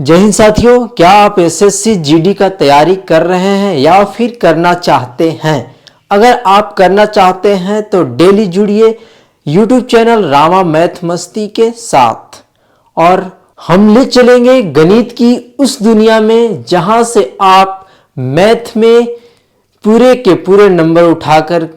जय हिंद साथियों, क्या आप एसएससी जीडी का तैयारी कर रहे हैं या फिर करना चाहते हैं? अगर आप करना चाहते हैं तो डेली जुड़िए यूट्यूब चैनल रामा मैथ मस्ती के साथ और हम ले चलेंगे गणित की उस दुनिया में जहां से आप मैथ में पूरे के पूरे नंबर उठाकर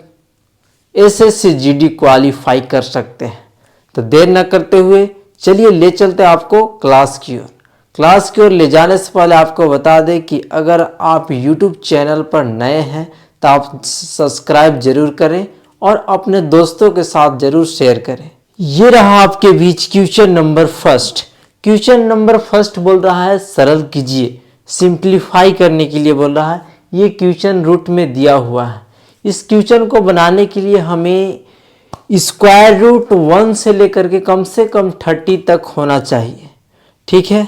एसएससी जीडी क्वालिफाई कर सकते हैं। तो देर न करते हुए चलिए ले चलते हैं आपको क्लास की ओर। क्लास की ओर ले जाने से पहले आपको बता दें कि अगर आप YouTube चैनल पर नए हैं तो आप सब्सक्राइब जरूर करें और अपने दोस्तों के साथ जरूर शेयर करें। ये रहा आपके बीच question number first. Question number first बोल रहा है सरल कीजिए, सिंप्लीफाई करने के लिए बोल रहा है। ये क्वेश्चन रूट में दिया हुआ है। इस क्वेश्चन को बनाने के लिए हमें स्क्वायर रूट 1 से लेकर के कम से कम 30 तक होना चाहिए। ठीक है,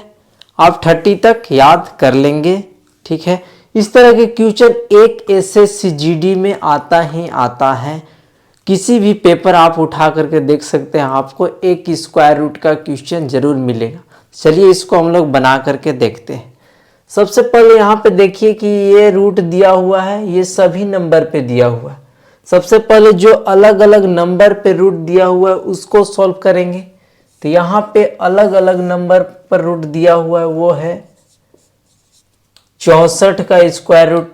आप 30 तक याद कर लेंगे। ठीक है, इस तरह के क्वेश्चन एक एसएससी जीडी में आता ही आता है। किसी भी पेपर आप उठा करके देख सकते हैं, आपको एक स्क्वायर रूट का क्वेश्चन जरूर मिलेगा। चलिए इसको हम लोग बना करके देखते हैं। सबसे पहले यहाँ पे देखिए कि ये रूट दिया हुआ है, ये सभी नंबर पे दिया हुआ है। सबसे पहले जो अलग अलग नंबर पे रूट दिया हुआ है उसको सॉल्व करेंगे। तो यहाँ पे अलग अलग नंबर पर रूट दिया हुआ है, वो है 64 का स्क्वायर रूट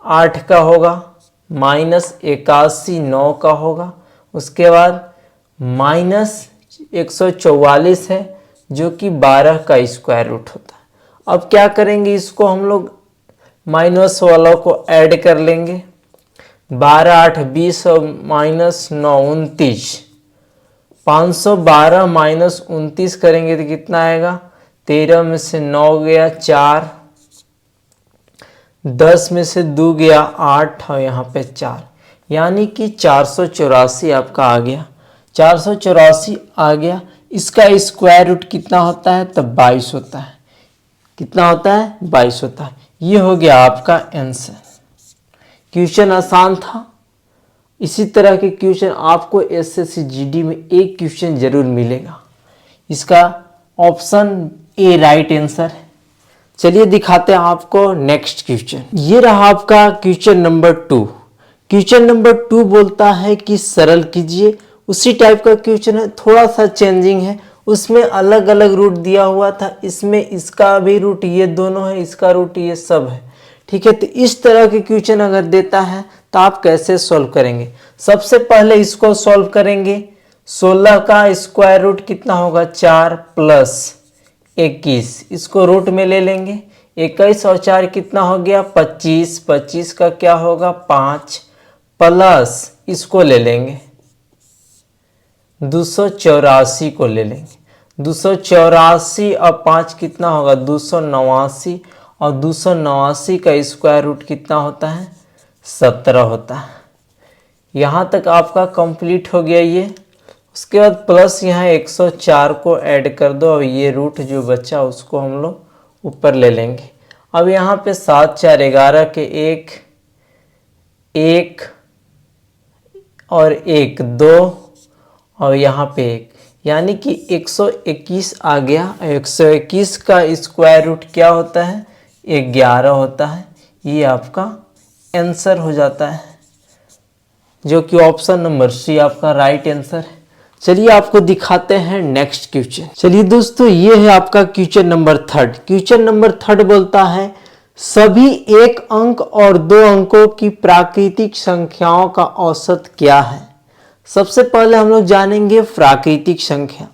8 का होगा, -81 9 का होगा। उसके बाद -144 है जो कि 12 का स्क्वायर रूट होता है। अब क्या करेंगे, इसको हम लोग माइनस वालों को ऐड कर लेंगे। 12 8 20 और -9 29। 512 -29 करेंगे तो कितना आएगा? 13 में से 9 गया 4, 10 में से 2 गया 8 और यहाँ पे 4, यानी कि 484 आपका आ गया। 484 आ गया। इसका स्क्वायर रूट कितना होता है? तो 22 होता है। कितना होता है? 22 होता है। ये हो गया आपका आंसर। क्वेश्चन आसान था। इसी तरह के क्वेश्चन आपको एसएससी जीडी में एक क्वेश्चन जरूर मिलेगा। इसका ऑप्शन ए राइट आंसर है। चलिए दिखाते हैं आपको नेक्स्ट क्वेश्चन। ये रहा आपका क्वेश्चन नंबर 2। क्वेश्चन नंबर 2 बोलता है कि सरल कीजिए। उसी टाइप का क्वेश्चन है, थोड़ा सा चेंजिंग है। उसमें अलग अलग रूट दिया हुआ था, इसमें इसका भी रूट ये दोनों है, इसका रूट ये सब है। ठीक है, तो इस तरह के क्वेश्चन अगर देता है तो आप कैसे सॉल्व करेंगे? सबसे पहले इसको सॉल्व करेंगे। 16 का स्क्वायर रूट कितना होगा? 4 + 21, इसको रूट में ले लेंगे। 21 और 4 कितना हो गया? 25। 25 का क्या होगा? 5 प्लस इसको ले लेंगे 284 को ले लेंगे। 284 और 5 कितना होगा? 289 और 289 का स्क्वायर रूट कितना होता है? 17 होता है। यहाँ तक आपका कंप्लीट हो गया ये। उसके बाद प्लस यहाँ 104 को ऐड कर दो और ये रूट जो बचा उसको हम लोग ऊपर ले लेंगे। अब यहाँ पे 7 4 11 के 1 और 1 2 और यहाँ पे 1, यानी कि 121 आ गया। 121 का स्क्वायर रूट क्या होता है? 11 होता है। ये आपका आंसर हो जाता है, जो कि ऑप्शन नंबर सी आपका राइट आंसर है। चलिए आपको दिखाते हैं नेक्स्ट क्वेश्चन। चलिए दोस्तों, ये है आपका क्वेश्चन नंबर 3। क्वेश्चन नंबर 3 बोलता है सभी 1 अंक और 2 अंकों की प्राकृतिक संख्याओं का औसत क्या है? सबसे पहले हम लोग जानेंगे प्राकृतिक संख्या।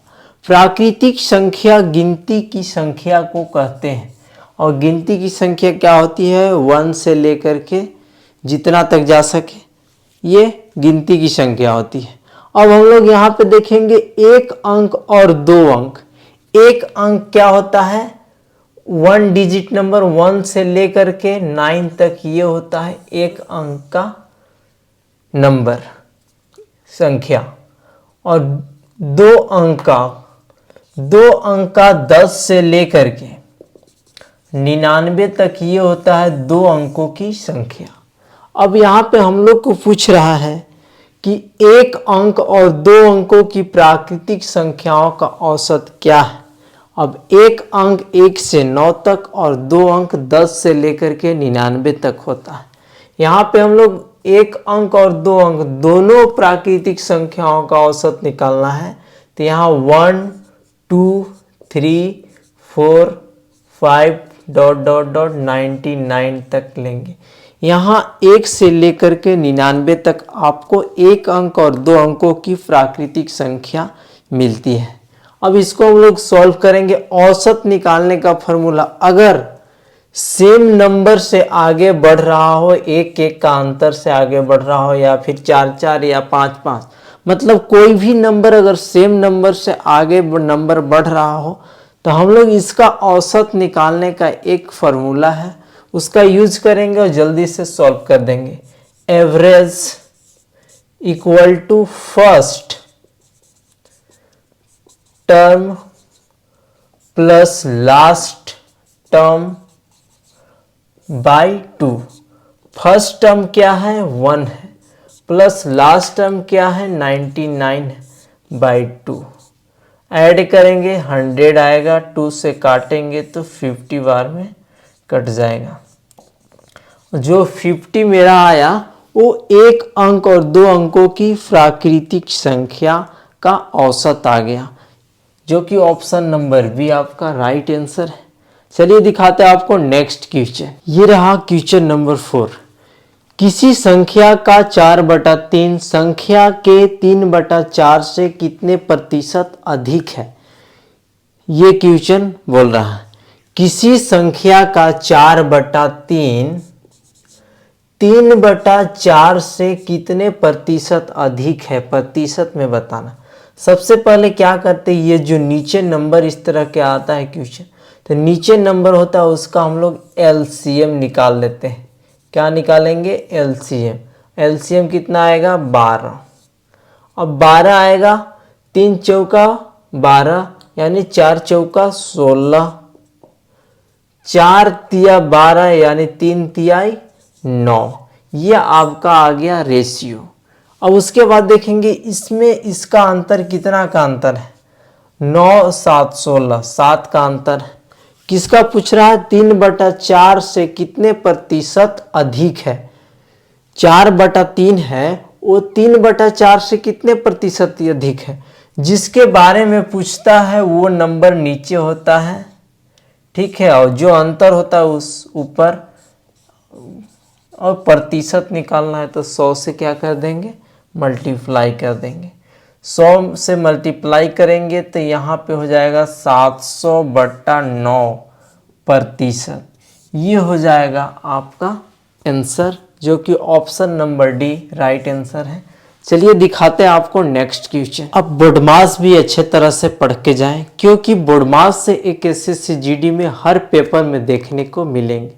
प्राकृतिक संख्या गिनती की संख्या को कहते हैं और गिनती की संख्या क्या होती है? 1 से लेकर के जितना तक जा सके, ये गिनती की संख्या होती है। अब हम लोग यहाँ पे देखेंगे 1 अंक और 2 अंक। 1 अंक क्या होता है? 1 डिजिट नंबर 1 से लेकर के 9 तक, ये होता है 1 अंक का नंबर संख्या। और 2 अंक का 10 से लेकर के 99 तक, ये होता है 2 अंकों की संख्या। अब यहाँ पे हम लोग को पूछ रहा है कि 1 अंक और 2 अंकों की प्राकृतिक संख्याओं का औसत क्या है? अब एक अंक 1 से 9 तक और 2 अंक 10 से लेकर के 99 तक होता है। यहाँ पे हम लोग एक अंक और 2 अंक दोनों प्राकृतिक संख्याओं का औसत निकालना है। तो यहाँ 1 2 3 4 5 ... 99 तक लेंगे। यहाँ 1 से लेकर के 99 तक आपको एक अंक और 2 अंकों की प्राकृतिक संख्या मिलती है। अब इसको हम लोग सॉल्व करेंगे। औसत निकालने का फॉर्मूला, अगर सेम नंबर से आगे बढ़ रहा हो, एक एक का अंतर से आगे बढ़ रहा हो, या फिर 4 4 या 5 5, मतलब कोई भी नंबर अगर सेम नंबर से आगे नंबर बढ़ रहा हो, तो हम लोग इसका औसत निकालने का एक फॉर्मूला है, उसका यूज करेंगे और जल्दी से सॉल्व कर देंगे। Average equal to first term plus last term by 2। First term क्या है 1 है, प्लस लास्ट टर्म क्या है 99 है, बाई 2। ऐड करेंगे 100 आएगा, 2 से काटेंगे तो 50 बार में कट जाएगा। जो 50 मेरा आया वो एक अंक और 2 अंकों की प्राकृतिक संख्या का औसत आ गया, जो कि ऑप्शन नंबर बी आपका राइट आंसर है। चलिए दिखाते हैं आपको नेक्स्ट क्वेश्चन। ये रहा क्वेश्चन नंबर 4। किसी संख्या का 4/3 संख्या के 3/4 से कितने प्रतिशत अधिक है? ये क्वेश्चन बोल रहा है किसी संख्या का 4/3 3/4 से कितने प्रतिशत अधिक है, प्रतिशत में बताना। सबसे पहले क्या करते हैं, ये जो नीचे नंबर इस तरह के आता है क्वेश्चन, तो नीचे नंबर होता है उसका हम लोग एलसीएम निकाल लेते हैं। क्या निकालेंगे? एलसीएम। एलसीएम कितना आएगा 12। अब 12 आएगा, 3 चौका 12 यानी 4 चौका 16, 4 तिया 12 यानी 3 तिहाई 9। ये आपका आ गया रेशियो। अब उसके बाद देखेंगे इसमें इसका अंतर कितना का अंतर है, 9 7 16, 7 का अंतर है। किसका पूछ रहा है? 3/4 से कितने प्रतिशत अधिक है। 4/3 है, वो 3/4 से कितने प्रतिशत अधिक है। जिसके बारे में पूछता है वो नंबर नीचे होता है, ठीक है, और जो अंतर होता है उस ऊपर। और प्रतिशत निकालना है तो 100 से क्या कर देंगे, मल्टीप्लाई कर देंगे। 100 से मल्टीप्लाई करेंगे तो यहाँ पे हो जाएगा 700/9%। ये हो जाएगा आपका आंसर, जो कि option number D right answer है। चलिए दिखाते हैं आपको नेक्स्ट क्वेश्चन। अब बोर्डमास भी अच्छे तरह से पढ़ के जाएं, क्योंकि बोर्डमास से एक एसएससी जीडी में हर पेपर में देखने को मिलेंगे।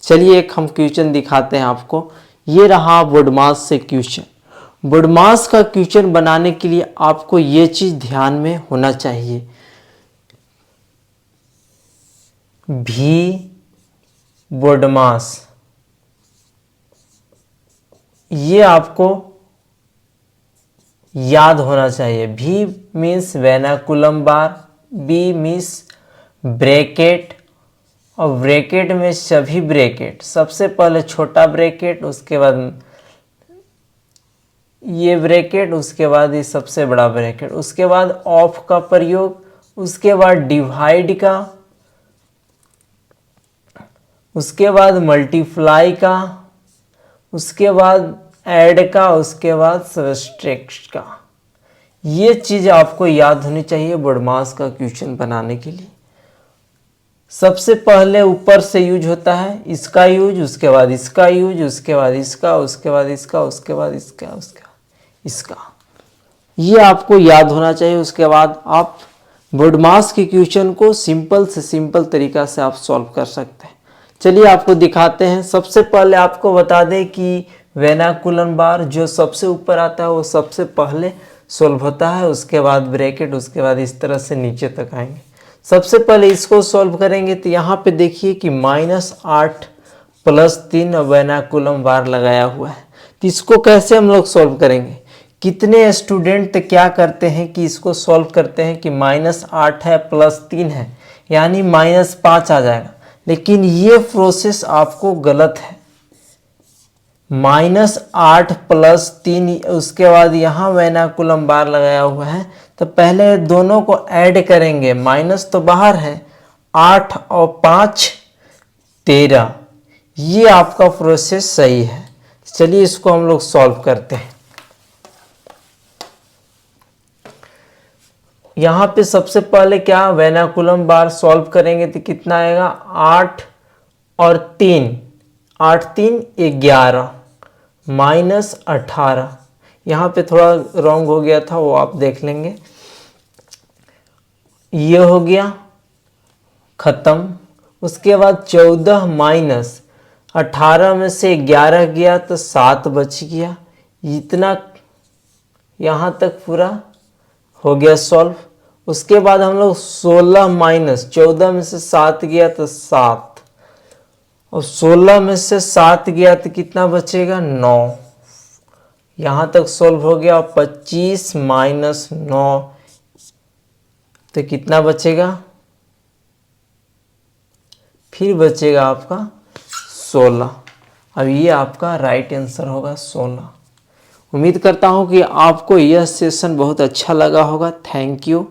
चलिए एक हम क्वेश्चन दिखाते हैं आपको। ये रहा बोर्डमास से क्वेश्चन। बोर्डमास का क्वेश्चन बनाने के लिए आपको ये चीज ध्यान में होना चाहिए, भी बोर्डमास, ये आपको याद होना चाहिए। भी मीन्स वेनाकुलम बार, बी मीन्स ब्रैकेट, और ब्रैकेट में सभी ब्रैकेट, सबसे पहले छोटा ब्रैकेट, उसके बाद ये ब्रैकेट, उसके बाद ये सबसे बड़ा ब्रैकेट, उसके बाद ऑफ का प्रयोग, उसके बाद डिवाइड का, उसके बाद मल्टीप्लाई का, उसके बाद ऐड का, उसके बाद सब्सट्रैक्ट का। ये चीज आपको याद होनी चाहिए बोर्डमास का क्वेश्चन बनाने के लिए। सबसे पहले ऊपर से यूज होता है, इसका यूज, उसके बाद इसका यूज, उसके बाद इसका, उसके बाद इसका, उसके बाद इसका, उसके बाद इसका। ये आपको याद होना चाहिए। उसके बाद आप बोर्डमास के क्वेश्चन को सिंपल से सिंपल तरीका से आप सॉल्व कर सकते हैं। चलिए आपको दिखाते हैं। सबसे पहले आपको बता दें कि वेनाकुलम बार जो सबसे ऊपर आता है वो सबसे पहले सॉल्व होता है, उसके बाद ब्रैकेट, उसके बाद इस तरह से नीचे तक आएंगे। सबसे पहले इसको सॉल्व करेंगे तो यहाँ पे देखिए कि -8 + 3 वेनाकुलम बार लगाया हुआ है। तो इसको कैसे हम लोग सॉल्व करेंगे? कितने स्टूडेंट क्या करते हैं कि इसको सॉल्व करते हैं कि -8 है + 3 है, यानी -5 आ जाएगा। लेकिन ये प्रोसेस आपको गलत है। -8 + 3, उसके बाद यहाँ वेनाकुलम बार लगाया हुआ है, तो पहले दोनों को ऐड करेंगे। माइनस तो बाहर है, 8 और 5 13, ये आपका प्रोसेस सही है। चलिए इसको हम लोग सॉल्व करते हैं। यहाँ पे सबसे पहले क्या वेनाकुलम बार सॉल्व करेंगे तो कितना आएगा, 8 और 3, 8 3 11 -18। यहाँ पे थोड़ा रॉन्ग हो गया था, वो आप देख लेंगे। ये हो गया खत्म। उसके बाद 14 - 18 में से 11 गया तो 7 बच गया। इतना यहाँ तक पूरा हो गया सॉल्व। उसके बाद हम लोग 16 - 14 में से 7 गया तो 7, और 16 में से 7 गया तो कितना बचेगा, 9। यहाँ तक सॉल्व हो गया। 25 - 9 तो कितना बचेगा, फिर बचेगा आपका 16। अब ये आपका राइट आंसर होगा 16। उम्मीद करता हूँ कि आपको यह सेशन बहुत अच्छा लगा होगा। Thank you.